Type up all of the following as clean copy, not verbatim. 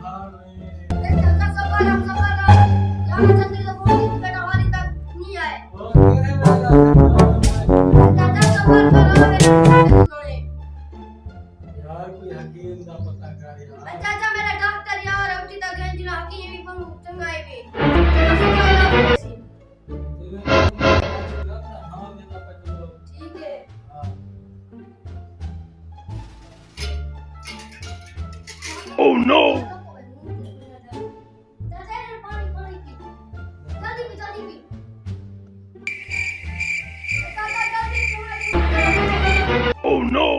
हाल है। चाचा सवाल हम सवाल यहाँ छतरी तो बोली बेटा वाली तक नहीं आए। वो तेरे वाला चाचा सवाल करो मेरे यार कोई हकीम का पता कर यार। चाचा मेरा डॉक्टर यार अभी तक गए जिला हकीम भी पण चंगाई भी चाचा सवाल आप ऐसी हाँ देना पड़ेगा। ठीक है। Oh no! चाचा ये पानी पी जल्दी पी चाचा जल्दी Oh no!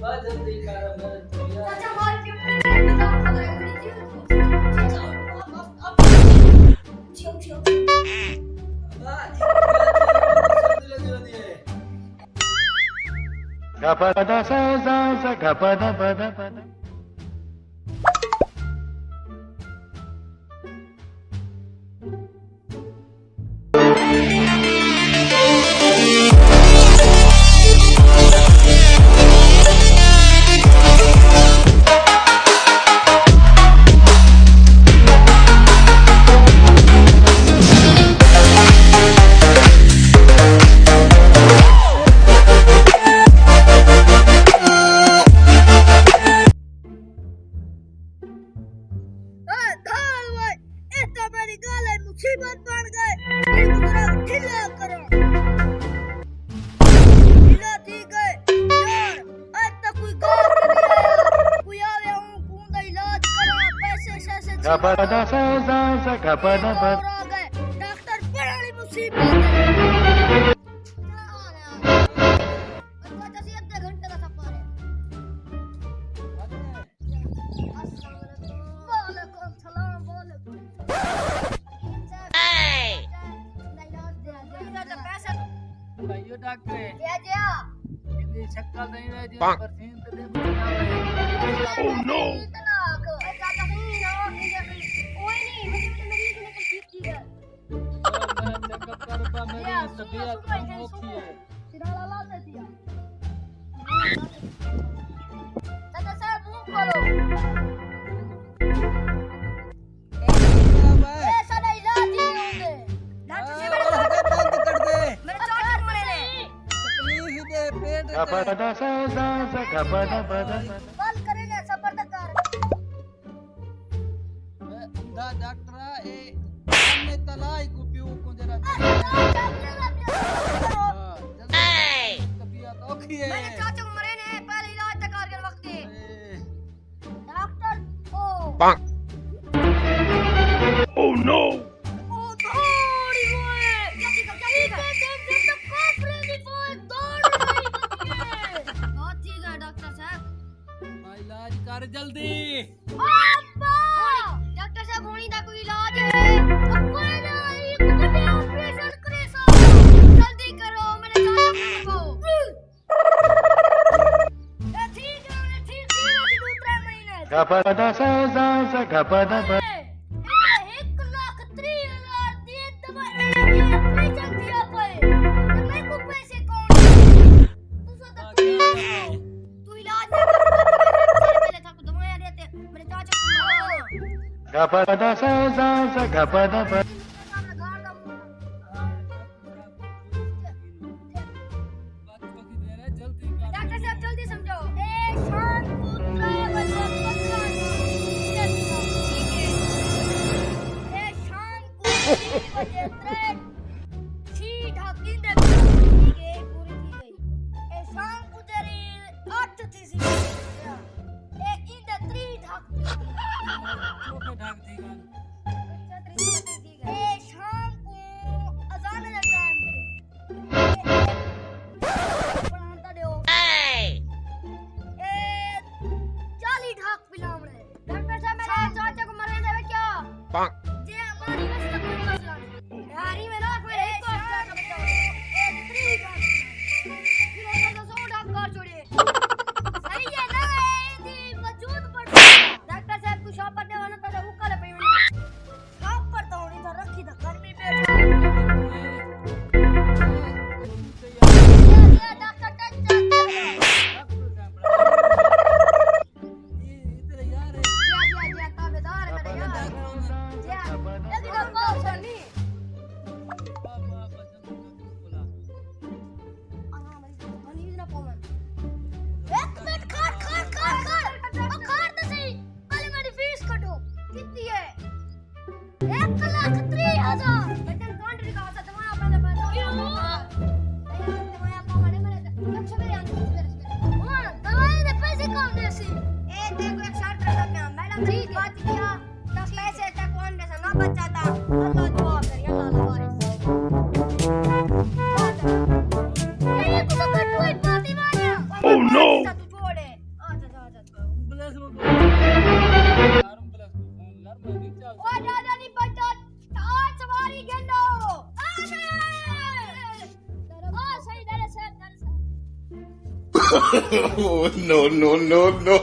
बस जल्दी कर मेरे यार। चाचा मार के खतरा Gapada sa sa sa gapada pada pada. मुसीबत बन गए पूरा ढीला करो ढीला ठीक है यार आज तक कोई गाँव के नहीं आया कोई आवे हूँ कूंदा इलाज करो पैसे शैसे Gapada sa sa sa gapada pada. आ गए डॉक्टर बड़ी मुसीबत है अच्छा से आधे घंटे का सफर है वालेकुम सलाम वालेकुम भाइयो डॉक्टर क्या इतनी शक्ल नहीं रही जो परसीन तो देखो ना भाई। Oh no! इतना चाचा नहीं ना कोई नहीं मुझे मरीज ने ठीक की है मेरा चेकअप करता मेरी तबीयत कम होती है। सिराला ला देती है चाचा साहब मुंह खोलो ऐसा नहीं इलाज नहीं होंगे डॉक्टर से मेरे चोट मरे ने Gapada sa sa sa gapada pada. Call करेंगे सबर तक दा डॉक्टर ए हमने तलाई को पियो को जरा तबीयत ओखी है। मेरे चाचा को मरे ने पहले इलाज तक कर वक्त दे डॉक्टर ओ Oh no! ओ थोड़ी वो है ठीक है तो कोपरे नहीं वो दौड़ रही है बहुत ठीक है डॉक्टर साहब इलाज कर जल्दी। अब्बा डॉक्टर साहब होनी दा कोई इलाज है अब कोई ना एक बड़े ऑपरेशन करे साहब जल्दी करो मेरे चाचा को ए ठीक है ठीक है दूसरे महीने Gapada sa sa sa gapada pada. 1,30,000 दे दवा ऑपरेशन किया पे तो मैं को पैसे कौन तू इलाज नहीं कर पहले था को दवाइयां देते मेरे चाचा को मारो Gapada sa sa sa gapada pada. Doctor साहब जल्दी समझो ए शान पुत्र बजे 15 ठीक है ए शान पुत्र बजे 3 ठीक ढाकिन दे ठीक है पूरी की गई ए शान पुत्री 8 थी सी ए इंदे 3 ढाक ओके ढाक देगा। ए शाम को अजान का टाइम पढ़ाता दो ए 40 ढाक पिलावड़े डॉक्टर साहब मेरे चाचा को मरने देवे क्या जे हमारी में से कोई मसला नहीं यारी में ना अल्लाह दुआ करे अल्लाह लवारिस ये कुछ कर तू एक बात मानिया ओह नो तू छोड़े आजा एम्बुलेंस में यार एम्बुलेंस को फोन यार मैं नहीं चल ओ दादा नी पता तार सवारी गेंदो आ सही डरे sir Oh, no, no, no, no.